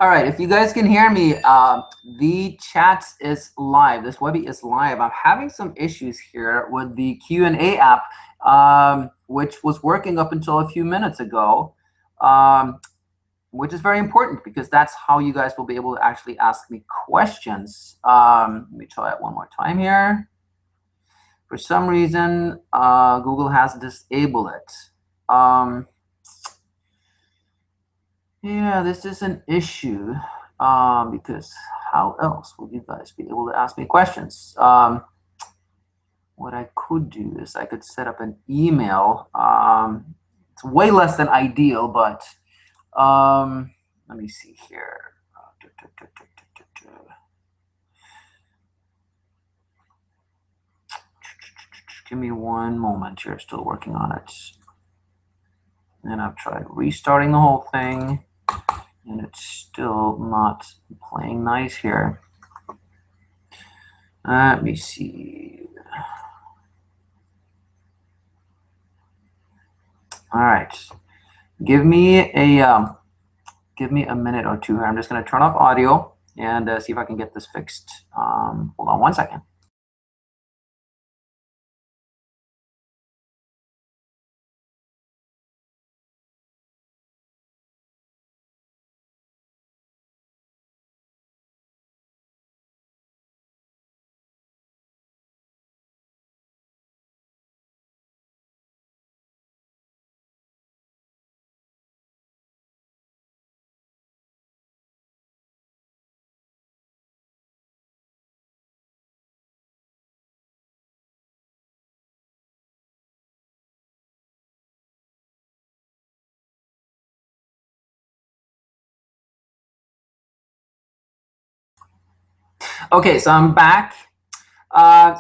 All right, if you guys can hear me, the chat is live. This Webbie is live. I'm having some issues here with the Q&A app, which was working up until a few minutes ago, which is very important because that's how you guys will be able to actually ask me questions. Let me try it one more time here. For some reason, Google has disabled it. Yeah, this is an issue because how else would you guys be able to ask me questions? What I could do is I could set up an email. It's way less than ideal, but let me see here. Give me one moment here, still working on it. And I've tried restarting the whole thing, and it's still not playing nice here. Let me see. All right, give me a minute or two here. I'm just going to turn off audio and see if I can get this fixed. Hold on one second. Okay, so I'm back.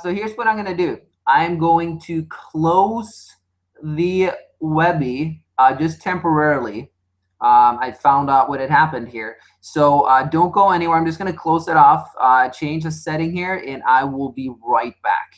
So here's what I'm going to do. I'm going to close the Webbie just temporarily. I found out what had happened here. So don't go anywhere. I'm just going to close it off, change the setting here, and I will be right back.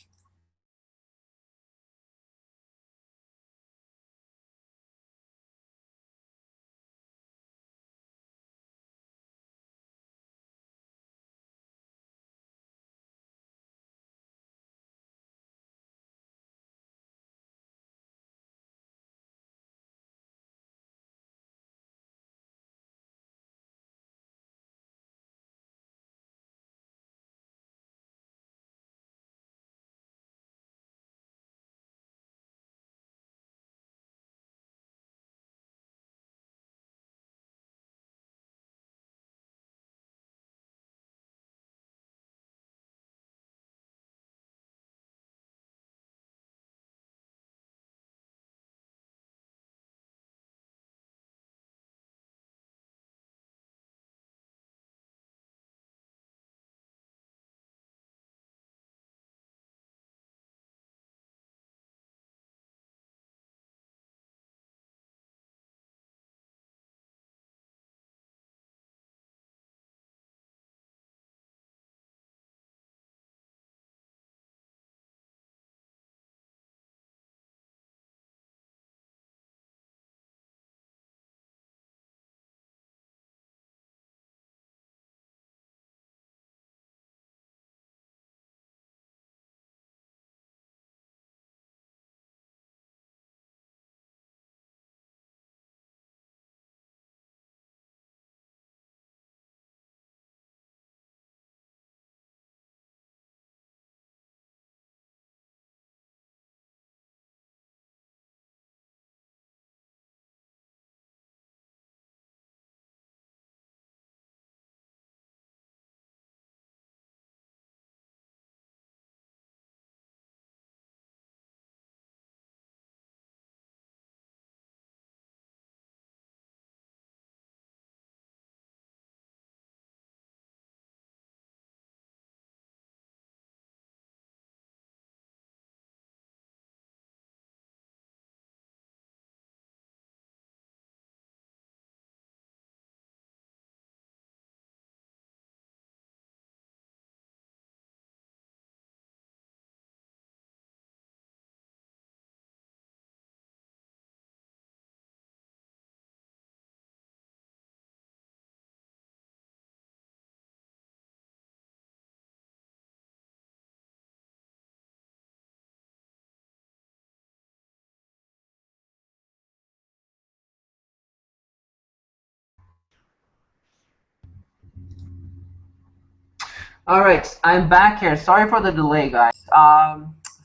All right, I'm back here. Sorry for the delay, guys.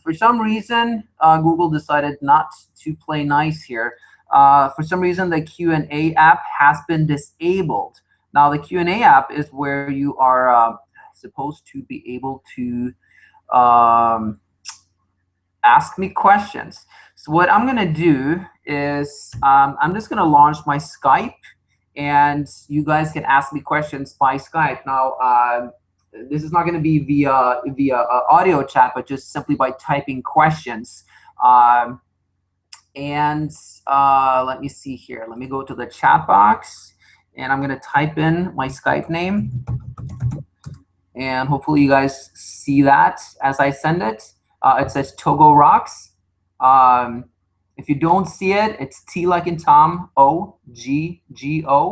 For some reason, Google decided not to play nice here. For some reason, the Q&A app has been disabled. Now, the Q&A app is where you are supposed to be able to ask me questions. So what I'm gonna do is I'm just gonna launch my Skype, and you guys can ask me questions by Skype. Now, this is not going to be via audio chat, but just simply by typing questions. Let me see here. Let me go to the chat box, and I'm going to type in my Skype name, and hopefully you guys see that as I send it. It says Togo Rocks. If you don't see it, it's T like in Tom, OGGOROCKS.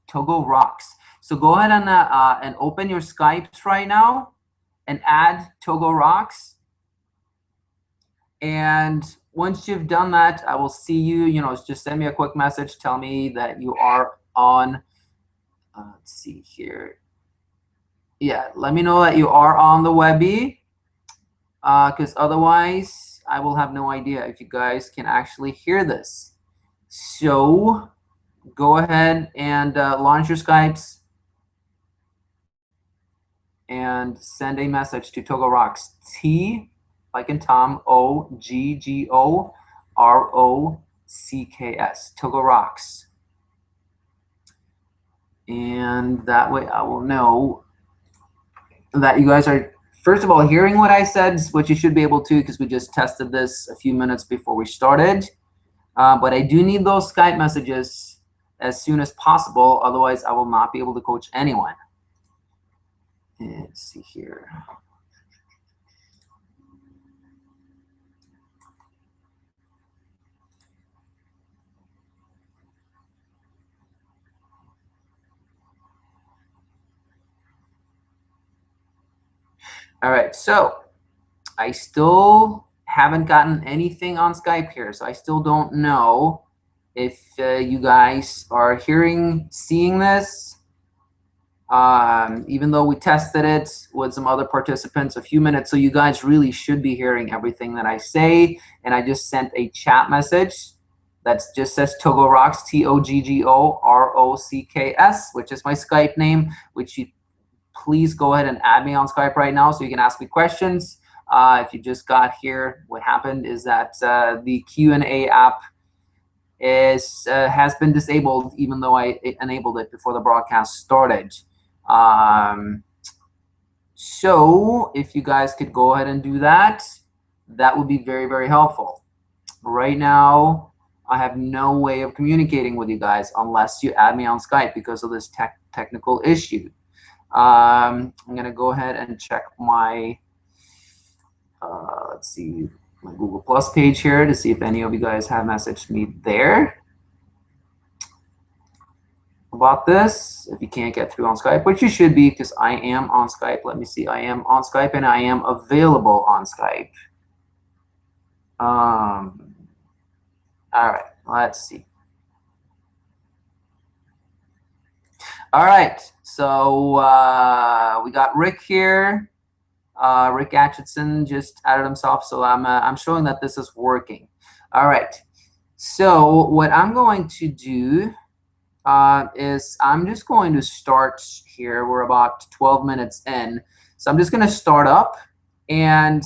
Togo Rocks. So go ahead and open your Skypes right now and add Togo Rocks. And once you've done that, I will see you. You know, just send me a quick message. Tell me that you are on. Let's see here. Yeah, let me know that you are on the Webbie, because otherwise I will have no idea if you guys can actually hear this. So go ahead and launch your Skypes and send a message to Togo Rocks. T like in Tom, OGGOROCKS. Togo Rocks. And that way I will know that you guys are, first of all, hearing what I said, which you should be able to because we just tested this a few minutes before we started. But I do need those Skype messages as soon as possible. Otherwise, I will not be able to coach anyone. Let's see here. All right, so I still haven't gotten anything on Skype here, so I still don't know if you guys are seeing this. Even though we tested it with some other participants a few minutes, so you guys really should be hearing everything that I say. And I just sent a chat message that just says Togo Rocks, TOGGOROCKS, which is my Skype name, which you please go ahead and add me on Skype right now so you can ask me questions. If you just got here, what happened is that the Q&A app has been disabled, even though I enabled it before the broadcast started. So if you guys could go ahead and do that, that would be very, very helpful. Right now, I have no way of communicating with you guys unless you add me on Skype because of this technical issue. I'm going to go ahead and check my, let's see, my Google Plus page here to see if any of you guys have messaged me there about this. If you can't get through on Skype, which you should be because I am on Skype. Let me see. I am on Skype and I am available on Skype. All right, let's see. All right, so we got Rick here. Rick Atchison just added himself, so I'm showing that this is working. All right, so what I'm going to do is I'm just going to start here. We're about 12 minutes in, so I'm just going to start up, and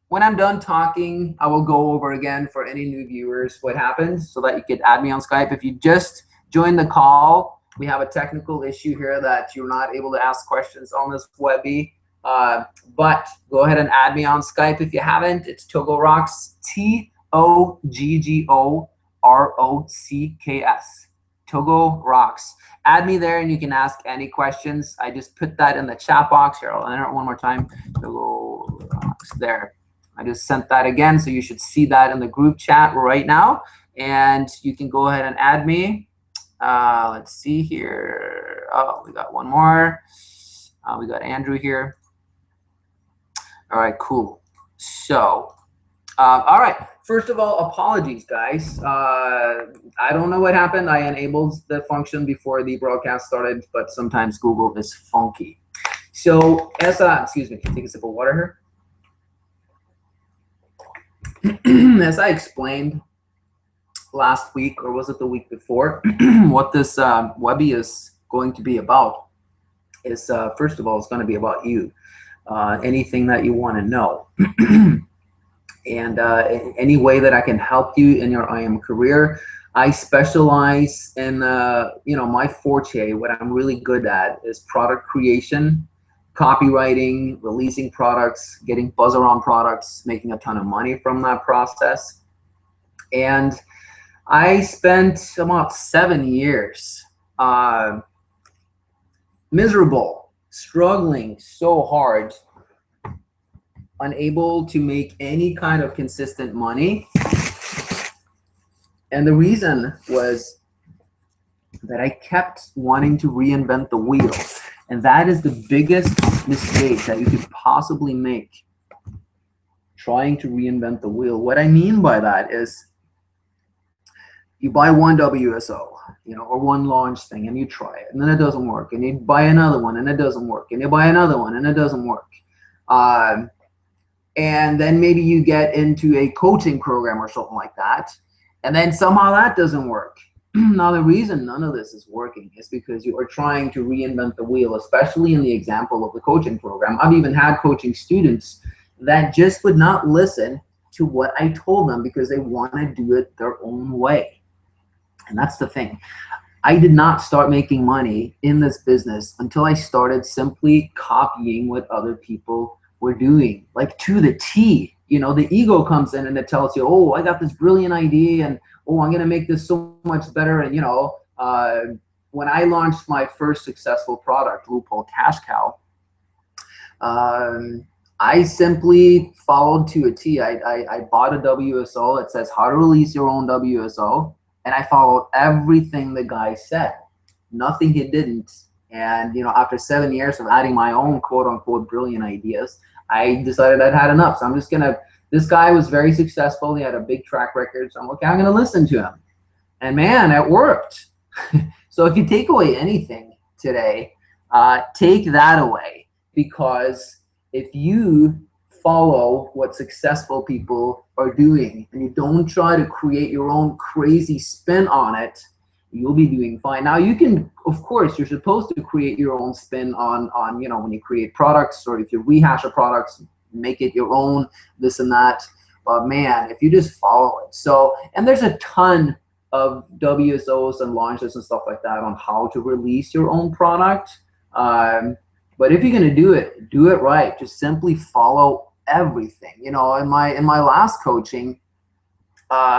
when I'm done talking, I will go over again for any new viewers what happens so that you could add me on Skype. If you just joined the call, we have a technical issue here that you're not able to ask questions on this Webbie. But go ahead and add me on Skype if you haven't. It's Togo Rocks, TOGGOROCKS. Togo Rocks. Add me there and you can ask any questions. I just put that in the chat box here. I'll enter it one more time. Togo Rocks there. I just sent that again, so you should see that in the group chat right now. And you can go ahead and add me. Let's see here. Oh, we got one more. We got Andrew here. All right, cool. So All right. First of all, apologies, guys. I don't know what happened. I enabled the function before the broadcast started, but sometimes Google is funky. So as excuse me, can I take a sip of water here? As I explained last week, or was it the week before, what this Webbie is going to be about is, first of all, it's going to be about you. Anything that you want to know. And any way that I can help you in your IM career. I specialize in, my forte, what I'm really good at is product creation, copywriting, releasing products, getting buzz around products, making a ton of money from that process. And I spent about 7 years miserable, struggling so hard, unable to make any kind of consistent money. And the reason was that I kept wanting to reinvent the wheel. And that is the biggest mistake that you could possibly make, trying to reinvent the wheel. What I mean by that is you buy one WSO, or one launch thing, and you try it, and then it doesn't work. And you buy another one, and it doesn't work. And you buy another one, and it doesn't work. And then maybe you get into a coaching program or something like that, and then somehow that doesn't work. Now, the reason none of this is working is because you are trying to reinvent the wheel, especially in the example of the coaching program. I've even had coaching students that just would not listen to what I told them because they want to do it their own way. And that's the thing. I did not start making money in this business until I started simply copying what other people were doing, like to the T. The ego comes in and it tells you, oh, I got this brilliant idea, and oh, I'm gonna make this so much better. And when I launched my first successful product, Loophole Cash Cow, I simply followed to a T. I bought a WSO that says how to release your own WSO, and I followed everything the guy said. Nothing he didn't. And after 7 years of adding my own quote unquote brilliant ideas, I decided I'd had enough. So I'm just gonna, this guy was very successful. He had a big track record. So I'm okay, I'm gonna listen to him. And man, it worked. So if you take away anything today, take that away, because if you follow what successful people are doing and you don't try to create your own crazy spin on it, you'll be doing fine. Now you can, of course, you're supposed to create your own spin on when you create products, or if you rehash a product, make it your own, this and that. But man, if you just follow it. So, and there's a ton of WSOs and launches and stuff like that on how to release your own product. But if you're gonna do it right. Just simply follow everything. In my last coaching,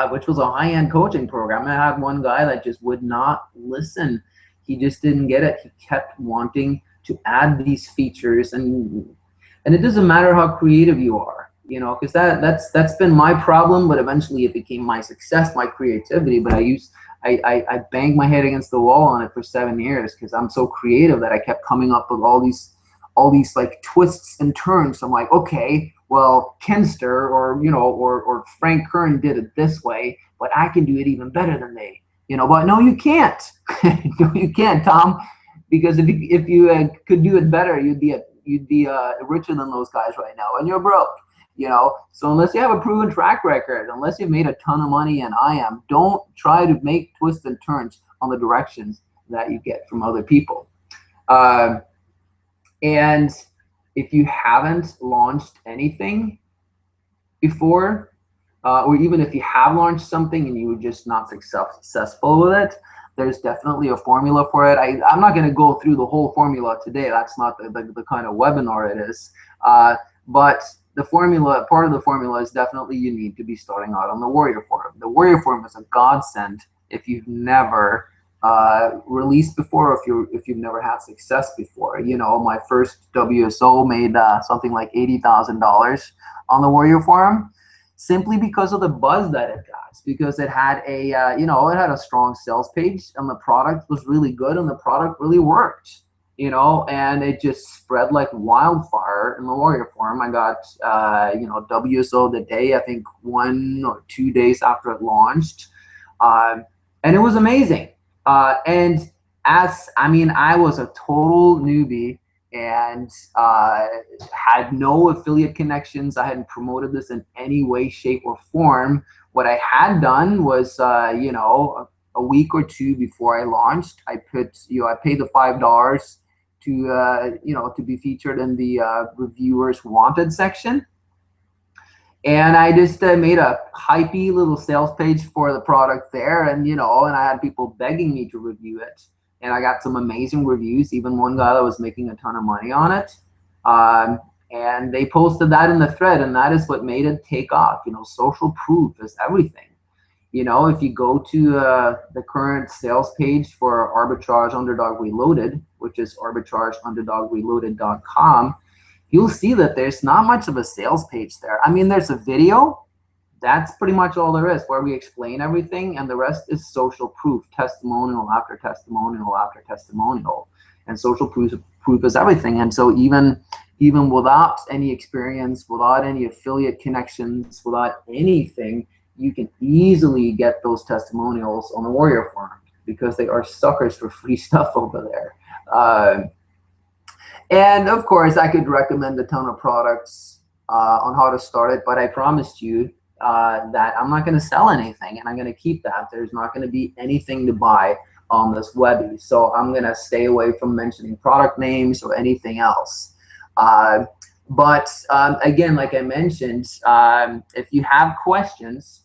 which was a high-end coaching program, I had one guy that just would not listen. He just didn't get it. He kept wanting to add these features, and it doesn't matter how creative you are, because that's been my problem. But eventually, it became my success, my creativity. But I banged my head against the wall on it for 7 years because I'm so creative that I kept coming up with all these like twists and turns. So I'm like, okay, well, Kenster or Frank Kern did it this way, but I can do it even better than they, but no, you can't. No, you can't, Tom, because if you could do it better, you'd be richer than those guys right now, and you're broke. So unless you have a proven track record, unless you've made a ton of money, and don't try to make twists and turns on the directions that you get from other people. And if you haven't launched anything before, or even if you have launched something and you were just not successful with it, there's definitely a formula for it. I'm not going to go through the whole formula today. That's not the kind of webinar it is. But the formula, part of the formula is definitely you need to be starting out on the Warrior Forum. The Warrior Forum is a godsend if you've never released before, if you've never had success before. My first WSO made something like $80,000 on the Warrior Forum, simply because of the buzz that it got, because it had it had a strong sales page, and the product was really good, and the product really worked. you know, and it just spread like wildfire in the Warrior Forum. I got, you know, WSO the day, I think 1 or 2 days after it launched. And it was amazing. And I mean, I was a total newbie and had no affiliate connections. I hadn't promoted this in any way, shape, or form. What I had done was, you know, a week or two before I launched, I put, you know, I paid the $5 to, you know, to be featured in the reviewers wanted section. And I just made a hypey little sales page for the product there. And, you know, and I had people begging me to review it. And I got some amazing reviews, even one guy that was making a ton of money on it. And they posted that in the thread, and that is what made it take off. You know, social proof is everything. You know, if you go to the current sales page for Arbitrage Underdog Reloaded, which is arbitrageunderdogreloaded.com, you'll see that there's not much of a sales page there. I mean, there's a video. That's pretty much all there is, where we explain everything, and the rest is social proof, testimonial after testimonial after testimonial. And social proof is everything. And so even without any experience, without any affiliate connections, without anything, you can easily get those testimonials on the Warrior Forum, because they are suckers for free stuff over there. And of course, I could recommend a ton of products on how to start it, but I promised you that I'm not going to sell anything, and I'm going to keep that. There's not going to be anything to buy on this Webbie, so I'm going to stay away from mentioning product names or anything else. But again, like I mentioned, if you have questions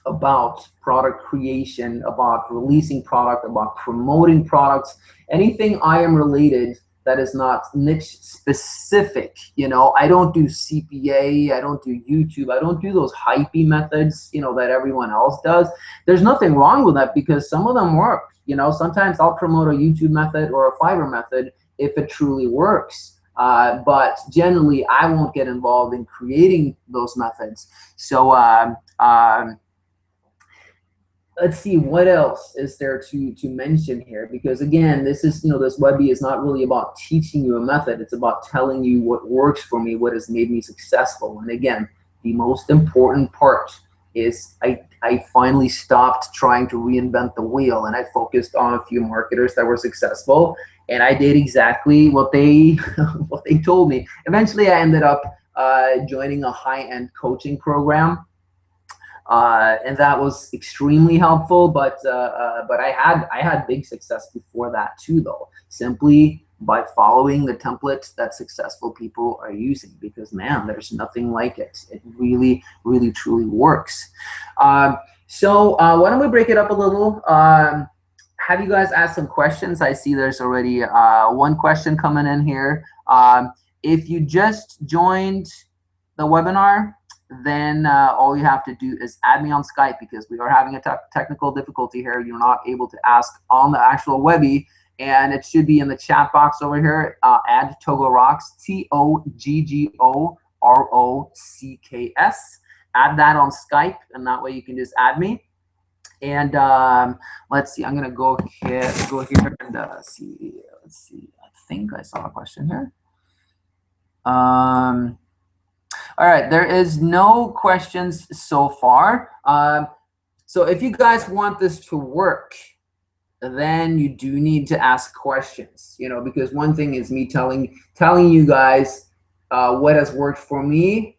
about product creation, about releasing product, about promoting products, anything IM related that is not niche specific, you know, I don't do CPA, I don't do YouTube, I don't do those hypey methods, you know, that everyone else does. There's nothing wrong with that, because some of them work. You know, sometimes I'll promote a YouTube method or a Fiverr method if it truly works. But generally, I won't get involved in creating those methods. So let's see, what else is there to mention here? Because again, this is, you know, this Webbie is not really about teaching you a method. It's about telling you what works for me, what has made me successful. And again, the most important part is I finally stopped trying to reinvent the wheel, and I focused on a few marketers that were successful, and I did exactly what they what they told me. Eventually, I ended up joining a high-end coaching program. And that was extremely helpful, but I had big success before that too, though, simply by following the template that successful people are using, because man, there's nothing like it. It really, really, truly works. So why don't we break it up a little? Have you guys asked some questions? I see there's already one question coming in here. If you just joined the webinar, then all you have to do is add me on Skype, because we are having a technical difficulty here. You're not able to ask on the actual Webbie, and it should be in the chat box over here. Add Togo Rocks, TOGGOROCKS. Add that on Skype, and that way you can just add me. And let's see, I'm gonna go here and see. Let's see. I think I saw a question here. All right, there is no questions so far. So if you guys want this to work, then you do need to ask questions, you know, because one thing is me telling you guys what has worked for me,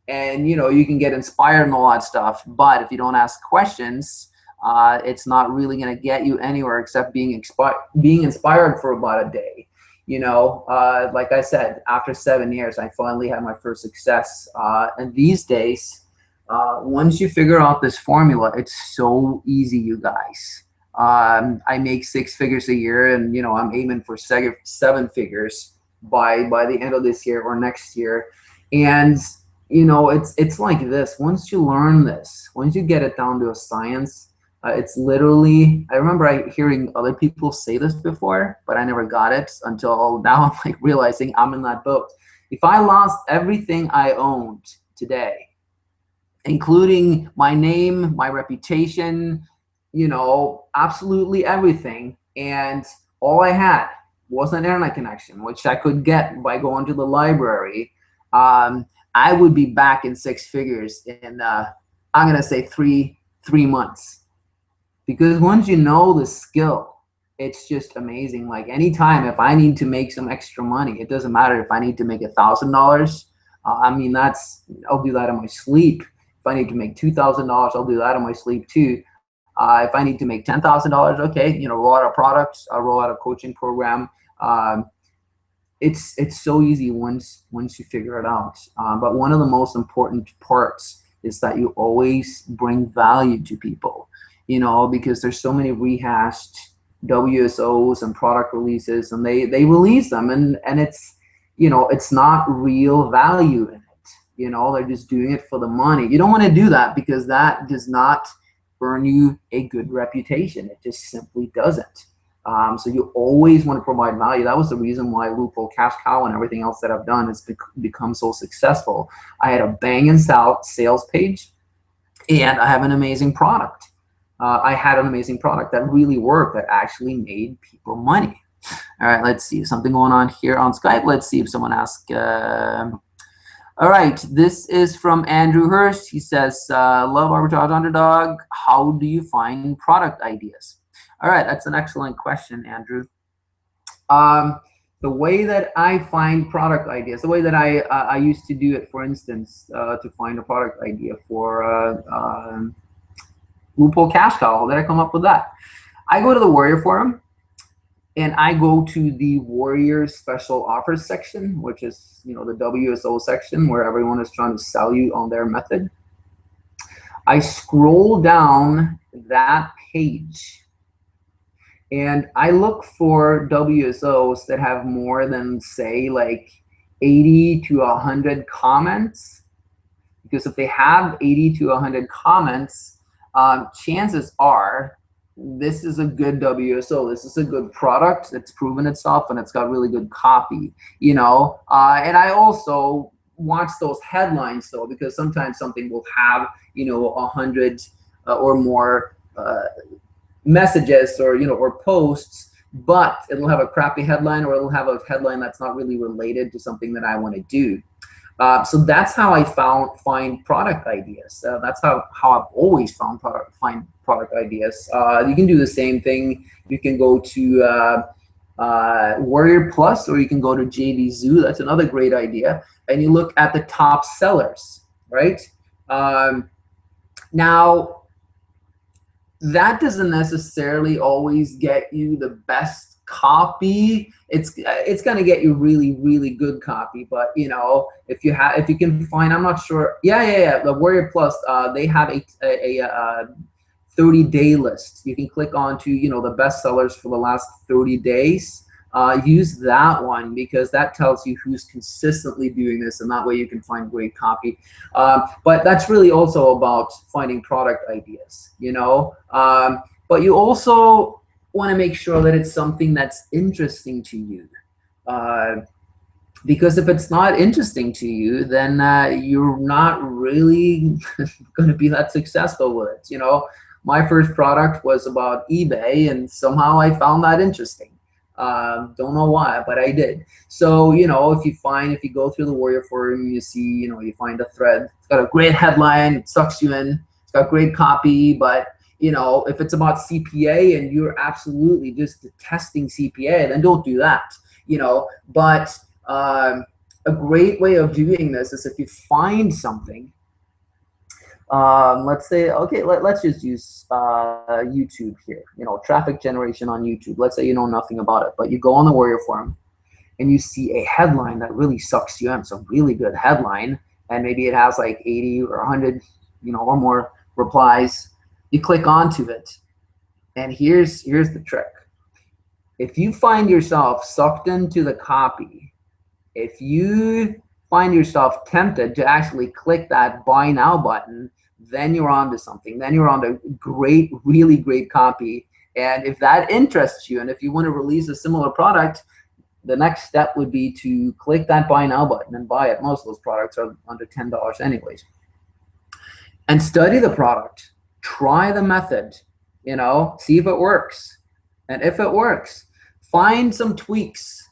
and you know, you can get inspired and all that stuff, but if you don't ask questions, it's not really going to get you anywhere except being inspired for about a day. You know, like I said, after 7 years, I finally had my first success. And these days, once you figure out this formula, it's so easy, you guys. I make 6 figures a year, and you know, I'm aiming for 7 figures by the end of this year or next year. And you know, it's like this. Once you learn this, once you get it down to a science, it's literally, I remember hearing other people say this before, but I never got it until now. I'm like realizing I'm in that boat. If I lost everything I owned today, including my name, my reputation, you know, absolutely everything, and all I had was an internet connection, which I could get by going to the library, I would be back in six figures in, I'm gonna say three months. Because once you know the skill, it's just amazing. Like anytime, if I need to make some extra money, it doesn't matter if I need to make $1,000. I mean, I'll do that in my sleep. If I need to make $2,000, I'll do that in my sleep too. If I need to make $10,000, okay, roll out a product, roll out a coaching program. It's so easy once you figure it out. But one of the most important parts is that you always bring value to people, because there's so many rehashed WSOs and product releases, and they release them, and it's it's not real value in it. They're just doing it for the money. You don't want to do that, because that does not earn you a good reputation. It just simply doesn't. So you always want to provide value. That was the reason why Loophole, Cash Cow, and everything else that I've done has become so successful. I had a bang sales page, and I have an amazing product. I had an amazing product that really worked, that actually made people money. All right, let's see. Something going on here on Skype. Let's see if someone asks. All right, this is from Andrew Hurst. He says, love Arbitrage Underdog. How do you find product ideas? All right, that's an excellent question, Andrew. The way that I find product ideas, the way that I used to do it, for instance, to find a product idea for Loophole Cash Cow, how did I come up with that? I go to the Warrior Forum, and I go to the Warrior Special Offers section, which is the WSO section, where everyone is trying to sell you on their method. I scroll down that page, and I look for WSOs that have more than, say, like 80 to 100 comments. Because if they have 80 to 100 comments, chances are this is a good WSO. This is a good product that's proven itself, and it's got really good copy. And I also watch those headlines, though, because sometimes something will have 100 or more messages or posts, but it'll have a crappy headline, or it'll have a headline that's not really related to something that I want to do. So that's how I find product ideas. That's how I've always find product ideas. You can do the same thing. You can go to Warrior Plus, or you can go to JD Zoo. That's another great idea. And you look at the top sellers, right? Now, that doesn't necessarily always get you the best copy. It's going to get you really, really good copy. But if you can find, I'm not sure. Yeah. The Warrior Plus, they have a 30-day list. You can click on to the best sellers for the last 30 days. Use that one, because that tells you who's consistently doing this, and that way you can find great copy. But that's really also about finding product ideas, but you also want to make sure that it's something that's interesting to you. Because if it's not interesting to you, then you're not really going to be that successful with it. My first product was about eBay, and somehow I found that interesting. Don't know why, but I did. So, if you go through the Warrior Forum, you see, you find a thread. It's got a great headline. It sucks you in. It's got great copy, but if it's about CPA and you're absolutely just detesting CPA, then don't do that. But a great way of doing this is if you find something. Let's say, okay, let's just use YouTube here, traffic generation on YouTube. Let's say you know nothing about it, but you go on the Warrior Forum and you see a headline that really sucks you in. It's a really good headline, and maybe it has like 80 or 100, or more replies. You click onto it, and here's the trick. If you find yourself sucked into the copy, if you find yourself tempted to actually click that buy now button, then you're onto something. Then you're onto great, really great copy. And if that interests you, and if you want to release a similar product, the next step would be to click that buy now button and buy it. Most of those products are under $10 anyways. And study the product. Try the method, see if it works. And if it works, find some tweaks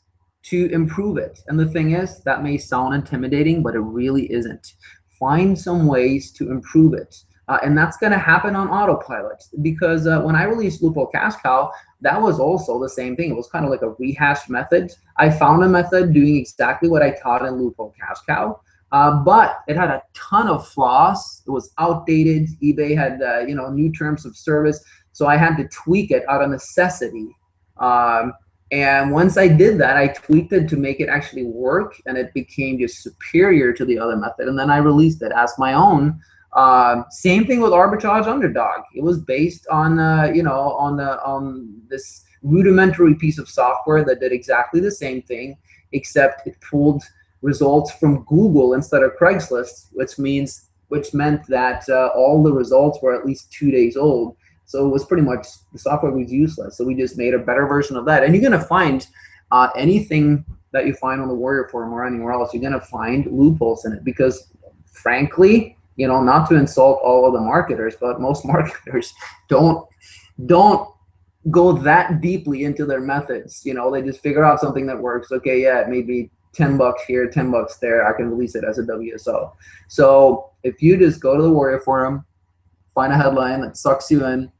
to improve it. And the thing is, that may sound intimidating, but it really isn't. Find some ways to improve it. And that's going to happen on autopilot, because when I released Loophole Cash Cow, that was also the same thing. It was kind of like a rehashed method. I found a method doing exactly what I taught in Loophole Cash Cow, but it had a ton of flaws. It was outdated. eBay had new terms of service, so I had to tweak it out of necessity. And once I did that, I tweaked it to make it actually work, and it became just superior to the other method. And then I released it as my own. Same thing with Arbitrage Underdog. It was based on on this rudimentary piece of software that did exactly the same thing, except it pulled results from Google instead of Craigslist, which meant that all the results were at least 2 days old. So it was pretty much, the software was useless. So we just made a better version of that. And you're gonna find anything that you find on the Warrior Forum or anywhere else, you're gonna find loopholes in it, because frankly, not to insult all of the marketers, but most marketers don't go that deeply into their methods. They just figure out something that works. Okay, yeah, it may be $10 here, $10 there. I can release it as a WSO. So if you just go to the Warrior Forum, find a headline that sucks you in,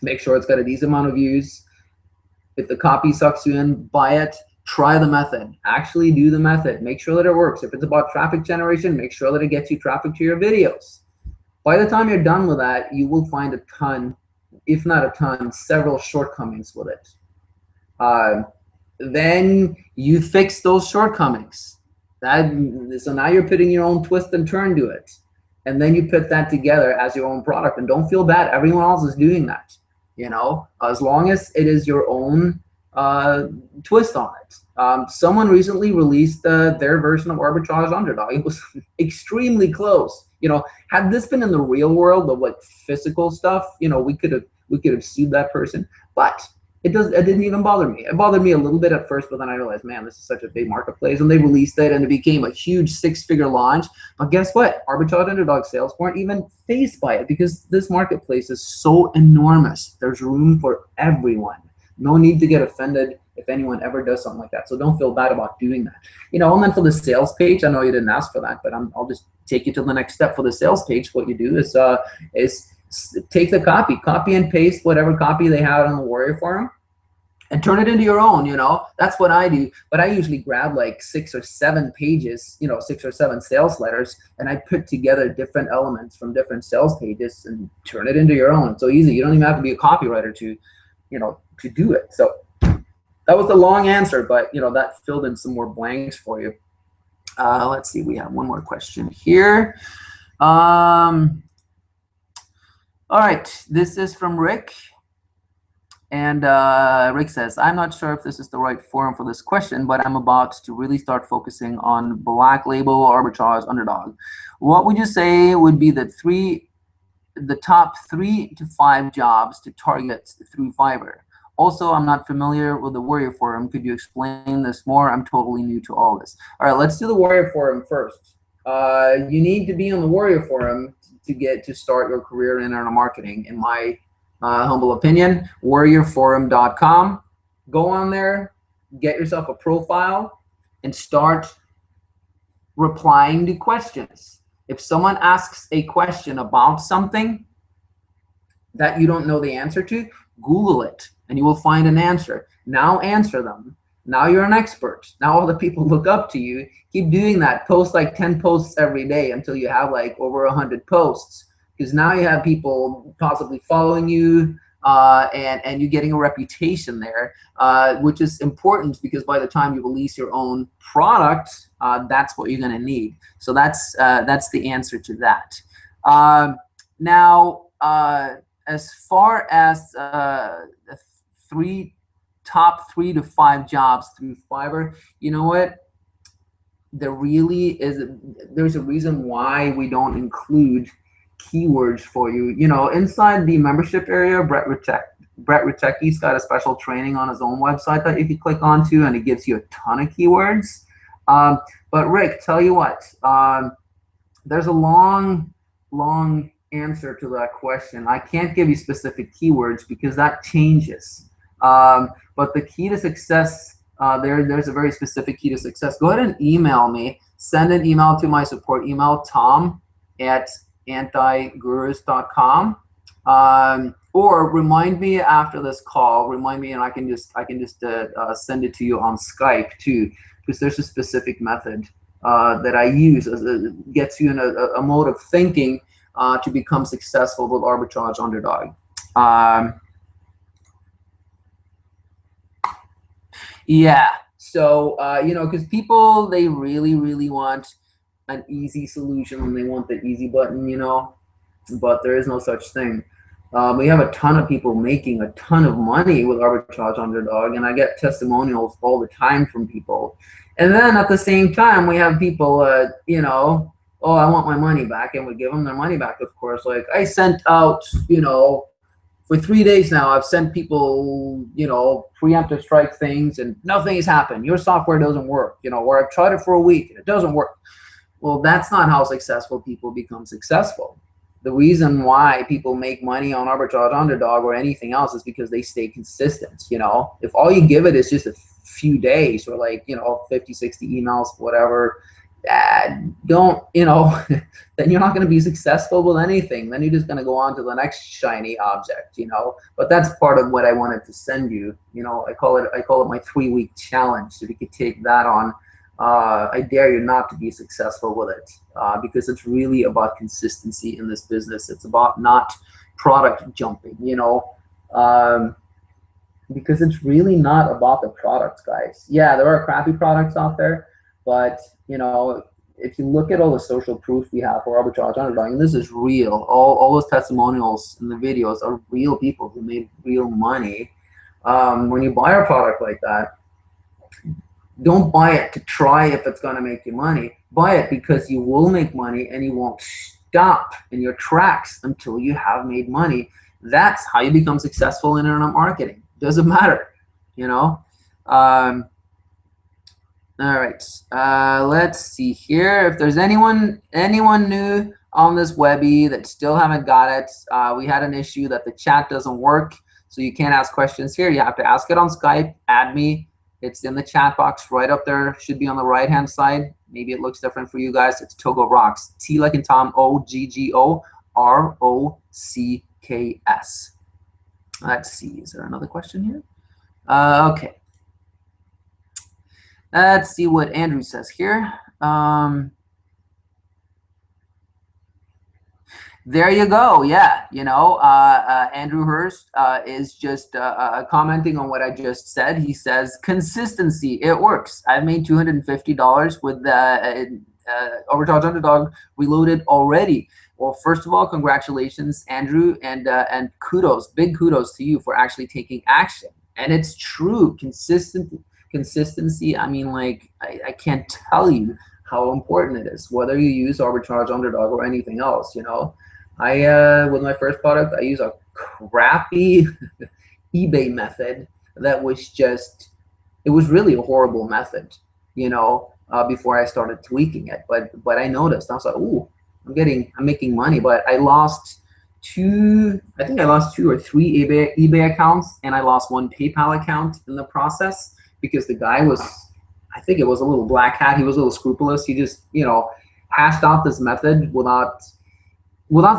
make sure it's got a decent amount of views. If the copy sucks you in, buy it. Try the method. Actually do the method. Make sure that it works. If it's about traffic generation, make sure that it gets you traffic to your videos. By the time you're done with that, you will find a ton, if not a ton, several shortcomings with it. Then you fix those shortcomings. So now you're putting your own twist and turn to it. And then you put that together as your own product. And don't feel bad. Everyone else is doing that. As long as it is your own twist on it. Someone recently released their version of Arbitrage Underdog. It was extremely close. Had this been in the real world of like physical stuff, we could have sued that person. But it didn't even bother me. It bothered me a little bit at first, but then I realized, man, this is such a big marketplace, and they released it, and it became a huge 6-figure launch. But guess what? Arbitrage Underdog sales weren't even phased by it, because this marketplace is so enormous. There's room for everyone. No need to get offended if anyone ever does something like that. So don't feel bad about doing that. And then for the sales page, I know you didn't ask for that, but I'll just take you to the next step. For the sales page, what you do is take the copy and paste whatever copy they have on the Warrior Forum, and turn it into your own. That's what I do. But I usually grab like 6 or 7 pages, 6 or 7 sales letters, and I put together different elements from different sales pages and turn it into your own. It's so easy. You don't even have to be a copywriter to do it. So that was the long answer, but that filled in some more blanks for you. Let's see, we have one more question here. All right, this is from Rick. And Rick says, I'm not sure if this is the right forum for this question, but I'm about to really start focusing on Black Label Arbitrage Underdog. What would you say would be the top 3 to 5 jobs to target through Fiverr? Also, I'm not familiar with the Warrior Forum. Could you explain this more? I'm totally new to all this. All right, let's do the Warrior Forum first. You need to be on the Warrior Forum to start your career in internet marketing, in my humble opinion. warriorforum.com. Go on there, get yourself a profile, and start replying to questions. If someone asks a question about something that you don't know the answer to, Google it, and you will find an answer. Now answer them. Now you're an expert. Now all the people look up to you. Keep doing that. Post like 10 posts every day until you have like over 100 posts. Because now you have people possibly following you, and you're getting a reputation there, which is important, because by the time you release your own product, that's what you're going to need. So that's the answer to that. Now, as far as top 3 to 5 jobs through Fiverr, you know what? There's a reason why we don't include keywords for you. Inside the membership area, Brett Ruteki's got a special training on his own website that you can click onto, and it gives you a ton of keywords. But Rick, tell you what, there's a long answer to that question. I can't give you specific keywords because that changes. But the key to success, there's a very specific key to success. Go ahead and email me. Send an email to my support email, tom@antigurus.com. Or remind me after this call. Remind me, and I can just send it to you on Skype too, because there's a specific method that I use as gets you in a mode of thinking to become successful with arbitrage underdog. Yeah. So because people, they really want an easy solution and they want the easy button, but there is no such thing. We have a ton of people making a ton of money with arbitrage underdog, and I get testimonials all the time from people. And then at the same time, we have people, oh, I want my money back, and we give them their money back, of course. Like I sent out, for 3 days now, I've sent people, preemptive strike things, and nothing has happened. Your software doesn't work, or I've tried it for a week and it doesn't work. Well, that's not how successful people become successful. The reason why people make money on arbitrage underdog or anything else is because they stay consistent. If all you give it is just a few days, or 50, 60 emails, whatever, don't, then you're not going to be successful with anything. Then you're just going to go on to the next shiny object, but that's part of what I wanted to send you. I call it my 3-week challenge. If you could take that on, I dare you not to be successful with it, because it's really about consistency in this business. It's about not product jumping, because it's really not about the products, guys. Yeah, there are crappy products out there, but if you look at all the social proof we have for arbitrage underdog, and this is real, all those testimonials in the videos are real people who made real money. When you buy a product like that, don't buy it to try if it's going to make you money. Buy it because you will make money, and you won't stop in your tracks until you have made money. That's how you become successful in internet marketing. Doesn't matter, all right, let's see here. If there's anyone new on this Webbie that still haven't got it, we had an issue that the chat doesn't work, so you can't ask questions here. You have to ask it on Skype. Add me. It's in the chat box right up there. Should be on the right-hand side. Maybe it looks different for you guys. It's Togo Rocks. T like in Tom, OGGOROCKS. Let's see. Is there another question here? Okay. Let's see what Andrew says here. There you go. Yeah, Andrew Hurst is just commenting on what I just said. He says, consistency, it works. I've made $250 with arbitrage underdog reloaded already. Well, first of all, congratulations, Andrew, and kudos, big kudos to you for actually taking action. And it's true, consistency. I mean, I can't tell you how important it is, whether you use arbitrage underdog or anything else. With my first product, I use a crappy eBay method that was it was really a horrible method, before I started tweaking it. But I noticed, I was like, ooh, I'm making money, but I lost two or three eBay accounts, and I lost one PayPal account in the process, because the guy was, I think it was a little black hat. He was a little scrupulous. He just, hashed out this method without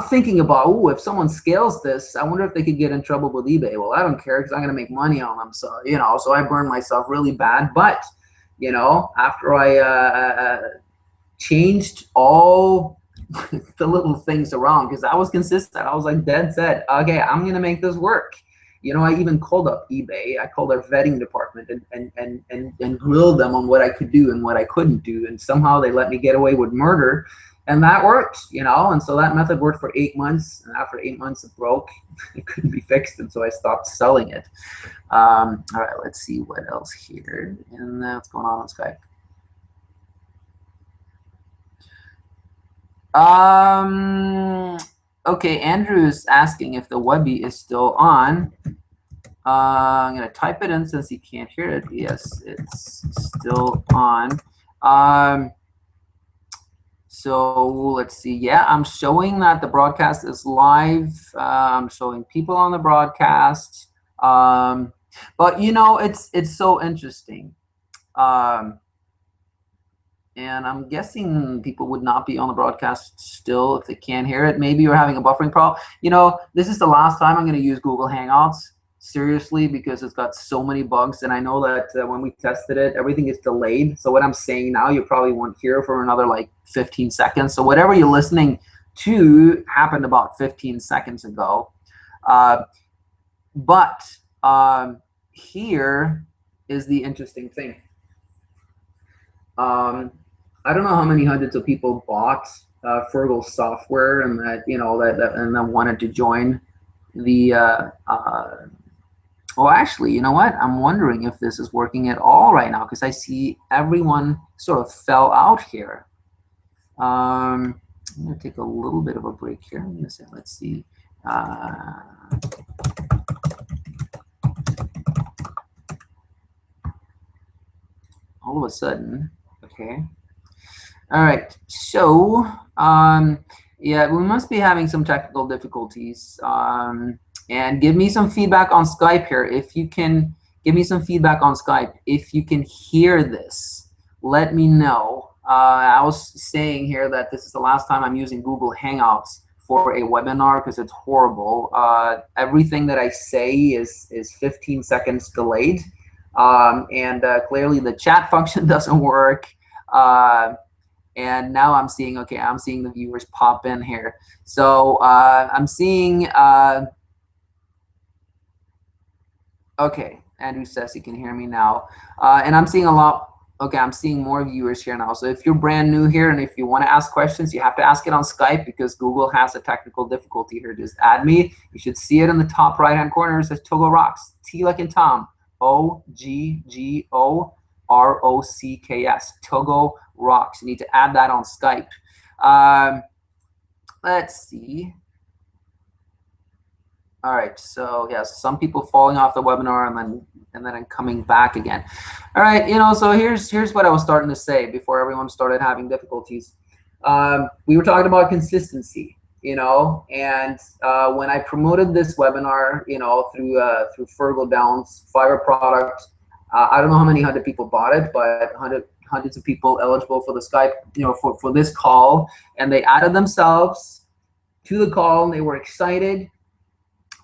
thinking about, oh, if someone scales this, I wonder if they could get in trouble with eBay. Well, I don't care, because I'm going to make money on them. So, so I burned myself really bad. But, after I changed all the little things around, because I was consistent. I was like dead set. Okay, I'm going to make this work. I even called up eBay. I called their vetting department and grilled them on what I could do and what I couldn't do. And somehow they let me get away with murder. And that worked, and so that method worked for 8 months. And after 8 months, it broke. It couldn't be fixed, and so I stopped selling it. All right, let's see what else here. And what's going on Skype? Okay, Andrew's asking if the Webbie is still on. I'm going to type it in since he can't hear it. Yes, it's still on. So let's see. Yeah, I'm showing that the broadcast is live. I'm showing people on the broadcast. But you know, it's so interesting. Um, and I'm guessing people would not be on the broadcast still if they can't hear it. Maybe you're having a buffering problem. You know, this is the last time I'm going to use Google Hangouts seriously because it's got so many bugs. And I know that when we tested it, everything is delayed. So what I'm saying now, you probably won't hear for another like 15 seconds. So whatever you're listening to happened about 15 seconds ago. But here is the interesting thing. I don't know how many hundreds of people bought Fergal software and that and then wanted to join the. Well, actually, you know what? I'm wondering if this is working at all right now because I see everyone sort of fell out here. I'm going to take a little bit of a break here. I'm going to say, let's see. All of a sudden, okay. All right, so yeah, we must be having some technical difficulties. And give me some feedback on Skype here. If you can give me some feedback on Skype, if you can hear this, let me know. I was saying here that this is the last time I'm using Google Hangouts for a webinar because it's horrible. Everything that I say is 15 seconds delayed. And clearly the chat function doesn't work. And now I'm seeing, okay, I'm seeing the viewers pop in here. So I'm seeing, okay, Andrew says he can hear me now. And I'm seeing a lot, okay, I'm seeing more viewers here now. So if you're brand new here and if you want to ask questions, you have to ask it on Skype because Google has a technical difficulty here. Just add me. You should see it in the top right-hand corner. It says Togo Rocks, T like in Tom, OGGOROCKS, Togo Rocks. You need to add that on Skype. Let's see. All right, so yes, some people falling off the webinar and then coming back again. All right, you know, so here's what I was starting to say before everyone started having difficulties. We were talking about consistency, you know, and when I promoted this webinar, you know, through Fergal Downs fiber product, I don't know how many hundred people bought it, but hundreds of people eligible for the Skype, you know, for this call, and they added themselves to the call and they were excited.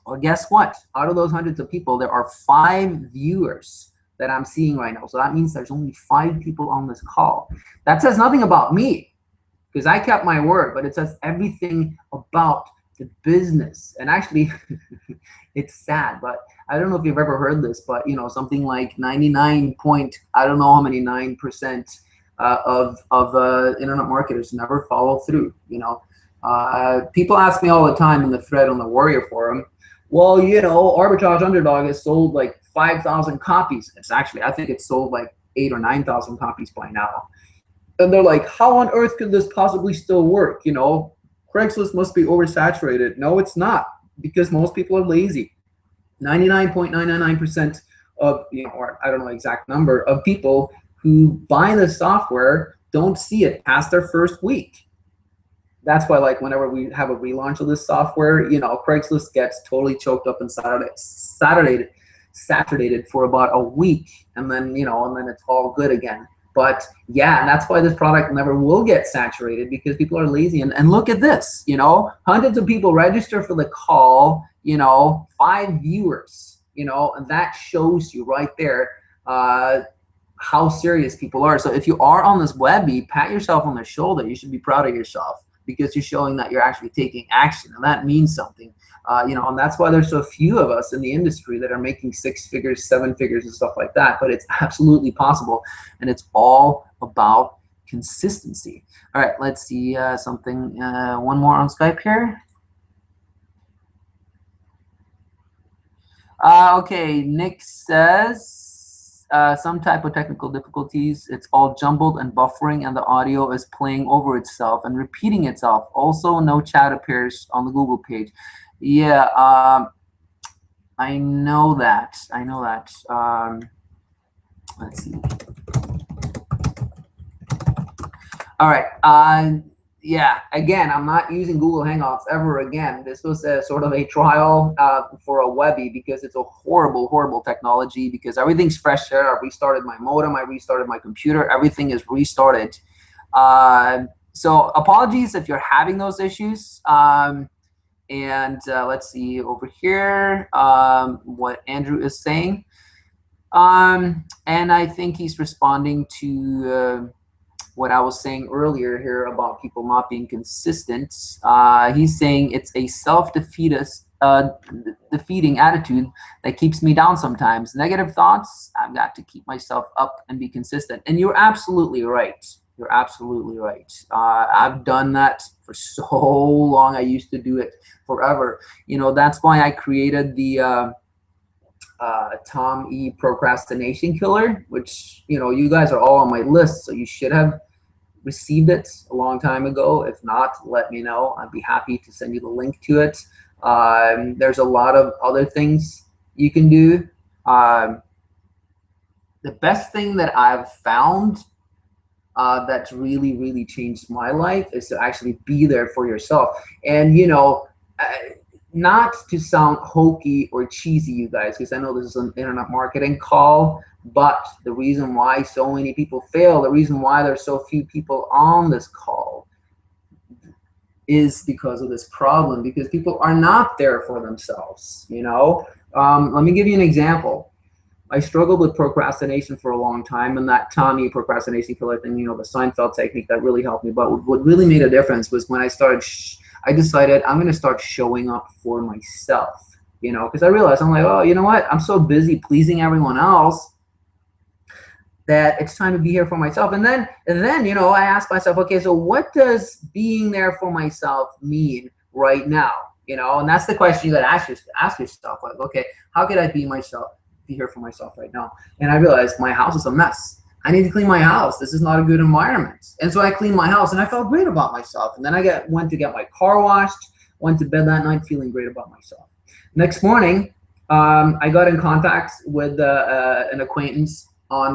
Well, guess what? Out of those hundreds of people, there are 5 viewers that I'm seeing right now. So that means there's only 5 people on this call. That says nothing about me because I kept my word, but it says everything about the business. And actually, it's sad, but I don't know if you've ever heard this, but you know, something like 99 point, I don't know how many 9% of internet marketers never follow through. You know, people ask me all the time in the thread on the Warrior Forum, well, you know, Arbitrage Underdog has sold like 5,000 copies. It's actually, I think it's sold like 8,000 or 9,000 copies by now. And they're like, how on earth could this possibly still work? You know, Craigslist must be oversaturated. No, it's not, because most people are lazy. 99.999% of, you know, or I don't know the exact number of people who buy the software don't see it past their first week. That's why, like, whenever we have a relaunch of this software, you know, Craigslist gets totally choked up and saturated for about a week, and then, you know, and then it's all good again. But yeah, and that's why this product never will get saturated, because people are lazy. And look at this, you know, hundreds of people register for the call, you know, 5 viewers, you know, and that shows you right there how serious people are. So if you are on this Webbie, pat yourself on the shoulder. You should be proud of yourself, because you're showing that you're actually taking action, and that means something. You know, and that's why there's so few of us in the industry that are making 6 figures, 7 figures, and stuff like that. But it's absolutely possible, and it's all about consistency. All right, let's see something. One more on Skype here. Okay, Nick says some type of technical difficulties. It's all jumbled and buffering, and the audio is playing over itself and repeating itself. Also, no chat appears on the Google page. Yeah, I know that. I know that. Let's see. All right. Yeah, again, I'm not using Google Hangouts ever again. This was a sort of a trial for a Webbie, because it's a horrible, horrible technology, because everything's fresh there. I restarted my modem, I restarted my computer, everything is restarted. So apologies if you're having those issues. And let's see over here what Andrew is saying. And I think he's responding to what I was saying earlier here about people not being consistent. He's saying it's a defeating attitude that keeps me down sometimes. Negative thoughts, I've got to keep myself up and be consistent. And you're absolutely right. You're absolutely right. I've done that for so long. I used to do it forever. You know, that's why I created the Tom E procrastination killer, which, you know, you guys are all on my list, so you should have received it a long time ago. If not, let me know. I'd be happy to send you the link to it. There's a lot of other things you can do. The best thing that I've found that's really, really changed my life is to actually be there for yourself. And, you know, not to sound hokey or cheesy, you guys, because I know this is an internet marketing call, but the reason why so many people fail, the reason why there's so few people on this call is because of this problem, because people are not there for themselves, you know? Let me give you an example. I struggled with procrastination for a long time, and that Tom E procrastination killer thing, you know, the Seinfeld technique, that really helped me. But what really made a difference was when I started, I decided I'm going to start showing up for myself, you know, because I realized, I'm like, oh, you know what? I'm so busy pleasing everyone else that it's time to be here for myself. And then, you know, I asked myself, okay, so what does being there for myself mean right now? You know, and that's the question you got to ask yourself. Like, okay, how could I be here for myself right now? And I realized my house is a mess. I need to clean my house. This is not a good environment. And so I cleaned my house, and I felt great about myself. And then I went to get my car washed, went to bed that night feeling great about myself. Next morning, I got in contact with an acquaintance on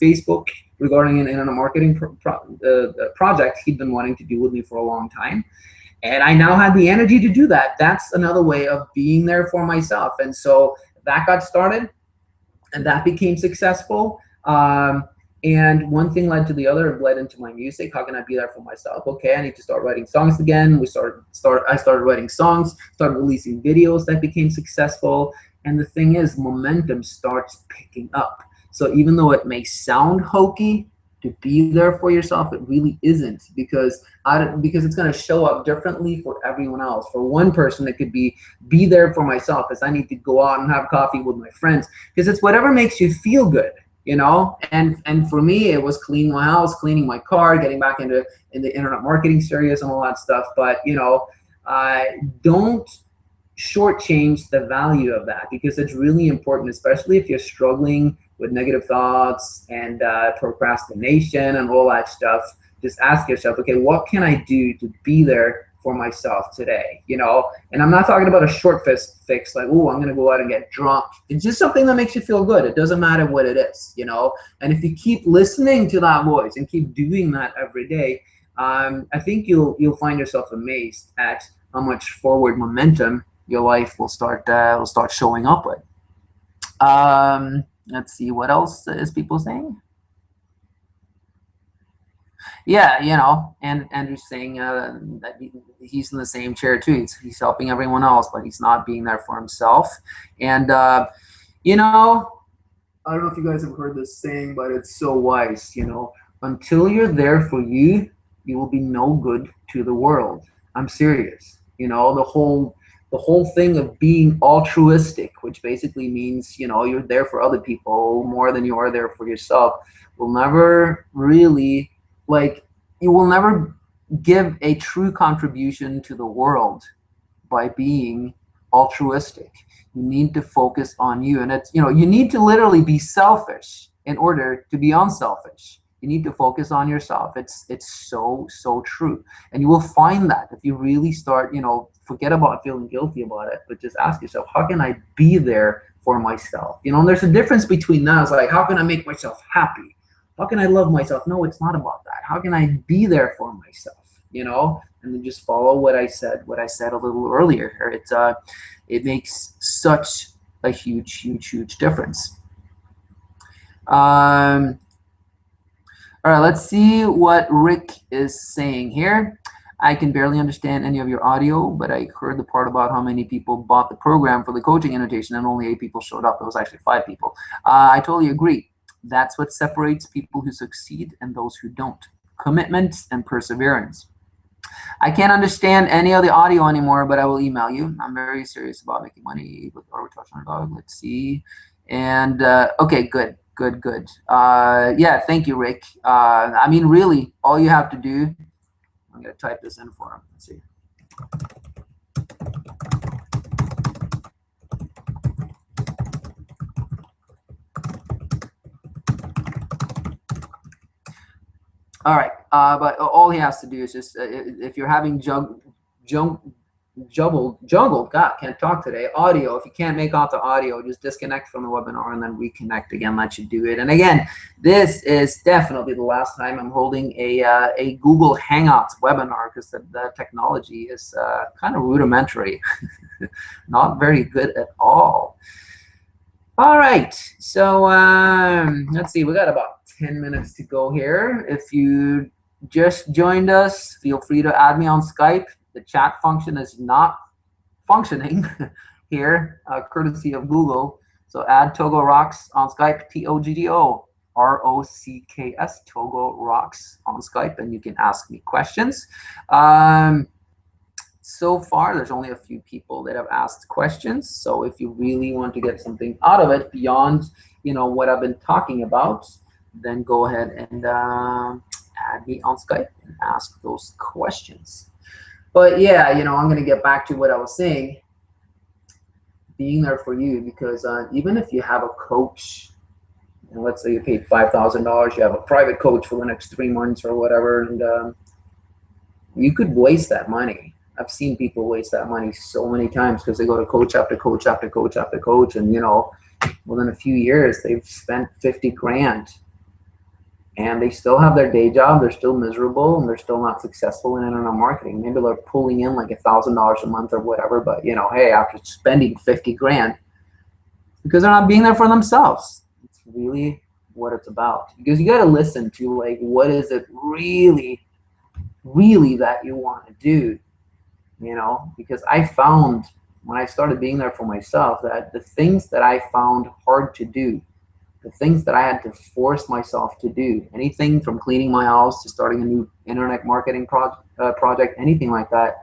Facebook regarding an internet marketing project he'd been wanting to do with me for a long time. And I now had the energy to do that. That's another way of being there for myself. And so that got started, and that became successful. And one thing led to the other. It led into my music. How can I be there for myself? Okay, I need to start writing songs again. I started writing songs, started releasing videos that became successful. And the thing is, momentum starts picking up. So even though it may sound hokey to be there for yourself, it really isn't, because it's going to show up differently for everyone else. For one person, it could be there for myself, as I need to go out and have coffee with my friends, because it's whatever makes you feel good, you know. And for me, it was cleaning my house, cleaning my car, getting back into the internet marketing series and all that stuff. But, you know, don't shortchange the value of that, because it's really important, especially if you're struggling with negative thoughts and procrastination and all that stuff. Just ask yourself, okay, what can I do to be there for myself today? You know, and I'm not talking about a short fix like, oh, I'm gonna go out and get drunk. It's just something that makes you feel good. It doesn't matter what it is, you know. And if you keep listening to that voice and keep doing that every day, I think you'll find yourself amazed at how much forward momentum your life will start showing up with. Let's see, what else is people saying? Yeah, you know, and Andrew's saying that he's in the same chair too. He's helping everyone else, but he's not being there for himself. And you know, I don't know if you guys have heard this saying, but it's so wise. You know, until you're there for you, you will be no good to the world. I'm serious. You know, the whole thing of being altruistic, which basically means, you know, you're there for other people more than you are there for yourself, will never really, like, you will never give a true contribution to the world by being altruistic. You need to focus on you. And it's, you know, you need to literally be selfish in order to be unselfish. You need to focus on yourself. It's so true. And you will find that if you really start, you know, forget about feeling guilty about it, but just ask yourself, how can I be there for myself? You know, and there's a difference between that. It's like, how can I make myself happy? How can I love myself? No, it's not about that. How can I be there for myself? You know, and then just follow what I said a little earlier here. It makes such a huge difference. All right, let's see what Rick is saying here. I can barely understand any of your audio, but I heard the part about how many people bought the program for the coaching annotation and only 8 people showed up. It was actually 5 people. I totally agree. That's what separates people who succeed and those who don't. Commitment and perseverance. I can't understand any of the audio anymore, but I will email you. I'm very serious about making money with arbitrage on a dog. Let's see. And okay, good. Yeah, thank you, Rick. I mean, really, all you have to do, I'm going to type this in for him. Let's see. All right, but all he has to do is just, if you're having juggled, God, can't talk today, audio, if you can't make out the audio, just disconnect from the webinar and then reconnect again. That should do it. And again, this is definitely the last time I'm holding a Google Hangouts webinar, because the technology is kind of rudimentary, not very good at all. All right, so let's see, we got about 10 minutes to go here. If you just joined us, feel free to add me on Skype. The chat function is not functioning here, courtesy of Google. So add Togo Rocks on Skype, TOGGO ROCKS, Togo Rocks on Skype, and you can ask me questions. So far, there's only a few people that have asked questions. So if you really want to get something out of it beyond, what I've been talking about, then go ahead and add me on Skype and ask those questions. But yeah, I'm going to get back to what I was saying, being there for you, because even if you have a coach, and let's say you paid $5,000, you have a private coach for the next 3 months or whatever, and you could waste that money. I've seen people waste that money so many times because they go to coach after coach after coach after coach, and within a few years they've spent 50 grand. And they still have their day job, they're still miserable, and they're still not successful in internet marketing. Maybe they're pulling in like $1,000 a month or whatever, but hey, after spending 50 grand, because they're not being there for themselves. It's really what it's about. Because you got to listen to, like, what is it really that you want to do, because I found when I started being there for myself that the things that I found hard to do, the things that I had to force myself to do, anything from cleaning my house to starting a new internet marketing project, anything like that.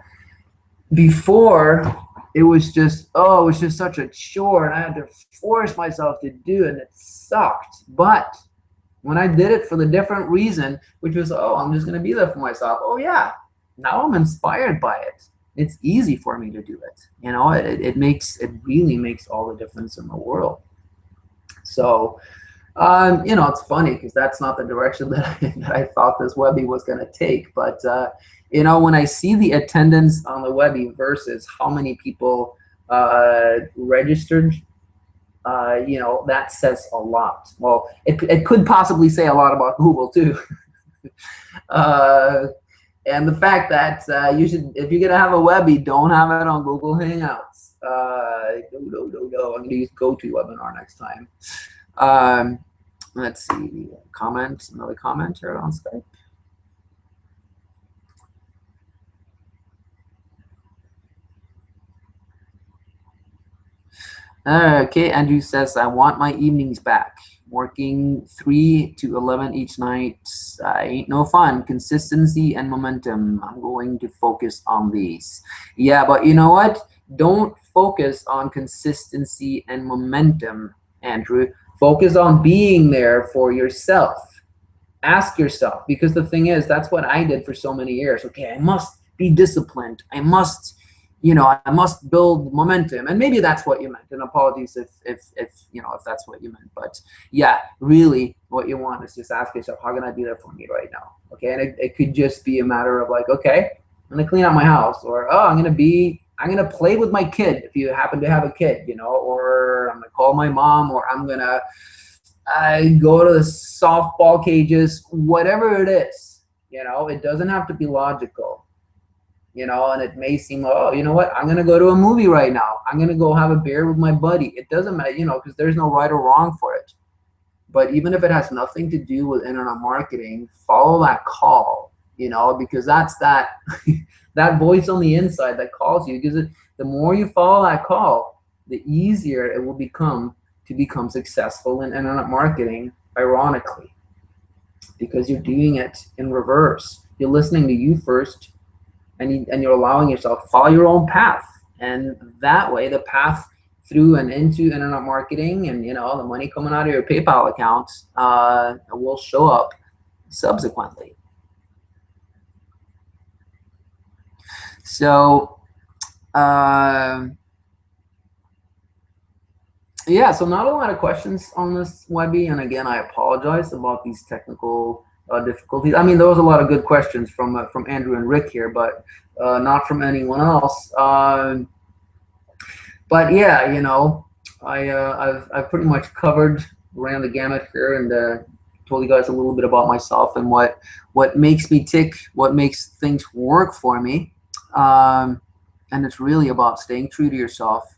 Before, it was just such a chore, and I had to force myself to do it, and it sucked. But when I did it for the different reason, which was, I'm just going to be there for myself. Oh yeah, now I'm inspired by it. It's easy for me to do it. It really makes all the difference in the world. So, it's funny because that's not the direction that I thought this Webbie was going to take. But, when I see the attendance on the Webbie versus how many people registered, that says a lot. Well, it could possibly say a lot about Google too. And the fact that you should, if you're going to have a Webbie, don't have it on Google Hangouts. No. I'm going to use GoToWebinar next time. Let's see. Another comment here on Skype. Okay, Andrew says, I want my evenings back. Working 3 to 11 each night ain't no fun. Consistency and momentum. I'm going to focus on these. Yeah, but you know what? Don't focus on consistency and momentum, Andrew. Focus on being there for yourself. Ask yourself, because the thing is, that's what I did for so many years. Okay, I must be disciplined. I must build momentum. And maybe that's what you meant. And apologies if that's what you meant. But yeah, really what you want is just ask yourself, how can I be there for me right now? Okay, and it could just be a matter of like, okay, I'm gonna clean out my house, or I'm gonna play with my kid if you happen to have a kid, or I'm gonna call my mom, or I'm gonna I go to the softball cages, whatever it is. You know, it doesn't have to be logical. You know, and it may seem like, oh, you know what? I'm gonna go to a movie right now. I'm gonna go have a beer with my buddy. It doesn't matter, you know, because there's no right or wrong for it. But even if it has nothing to do with internet marketing, follow that call, you know, because that's that that voice on the inside that calls you. Because the more you follow that call, the easier it will become to become successful in internet marketing, ironically, because you're doing it in reverse. You're listening to you first, and you're allowing yourself to follow your own path. And that way, the path through and into internet marketing and, you know, the money coming out of your PayPal account will show up subsequently. So yeah, so not a lot of questions on this, Webbie, and again, I apologize about these technical difficulties. I mean, there was a lot of good questions from Andrew and Rick here, but not from anyone else. But yeah, you know, I've pretty much ran the gamut here, and told you guys a little bit about myself and what makes me tick, what makes things work for me. And it's really about staying true to yourself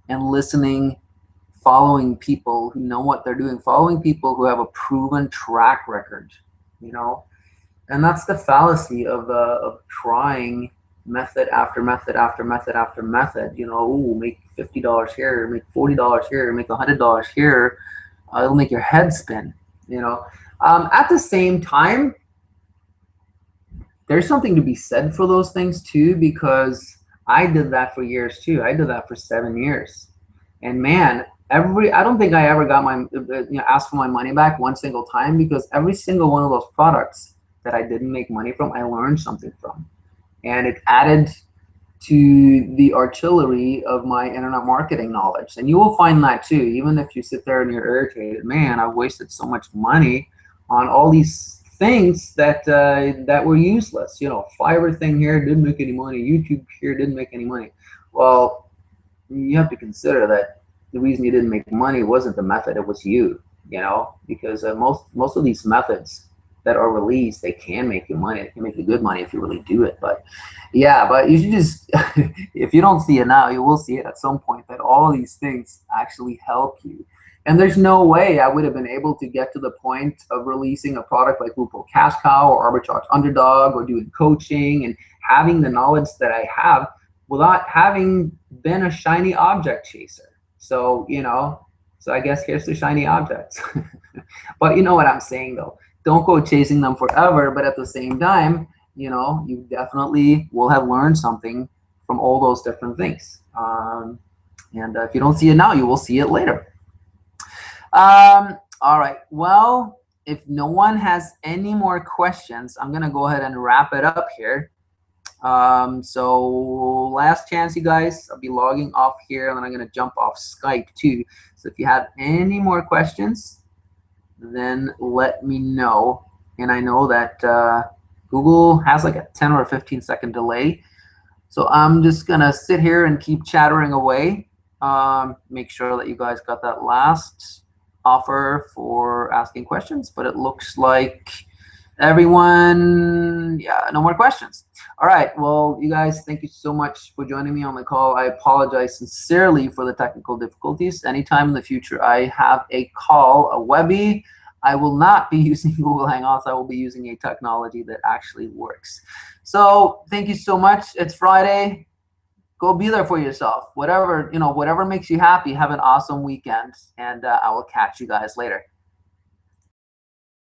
and listening, following people who know what they're doing, following people who have a proven track record, you know. And that's the fallacy of trying method after method after method after method. You know, ooh, make $50 here, make $40 here, make $100 here. It'll make your head spin, you know. At the same time, there's something to be said for those things too, because I did that for years too. I did that for 7 years, and man, I don't think I ever got my asked for my money back one single time, because every single one of those products that I didn't make money from, I learned something from, and it added to the artillery of my internet marketing knowledge. And you will find that too, even if you sit there and you're irritated. Man, I've wasted so much money on all these things that that were useless. You know, Fiverr thing here didn't make any money. YouTube here didn't make any money. Well, you have to consider that the reason you didn't make money wasn't the method, it was you. You know, because most of these methods that are released, they can make you money. They can make you good money if you really do it. But yeah, but you should just, if you don't see it now, you will see it at some point, that all of these things actually help you. And there's no way I would have been able to get to the point of releasing a product like Lupo Cash Cow or Arbitrage Underdog or doing coaching and having the knowledge that I have without having been a shiny object chaser. So, you know, so I guess here's the shiny objects. But you know what I'm saying though. Don't go chasing them forever, but at the same time, you know, you definitely will have learned something from all those different things. And if you don't see it now, you will see it later. All right. Well, if no one has any more questions, I'm going to go ahead and wrap it up here. So last chance, you guys. I'll be logging off here, and then I'm going to jump off Skype too. So if you have any more questions, then let me know. And I know that Google has like a 10 or a 15-second delay. So I'm just going to sit here and keep chattering away. Make sure that you guys got that last offer for asking questions. But it looks like everyone, yeah, no more questions. All right. Well, you guys, thank you so much for joining me on the call. I apologize sincerely for the technical difficulties. Anytime in the future I have a call, a Webbie, I will not be using Google Hangouts. I will be using a technology that actually works. So thank you so much. It's Friday. Go be there for yourself. Whatever, you know, whatever makes you happy. Have an awesome weekend, and I will catch you guys later.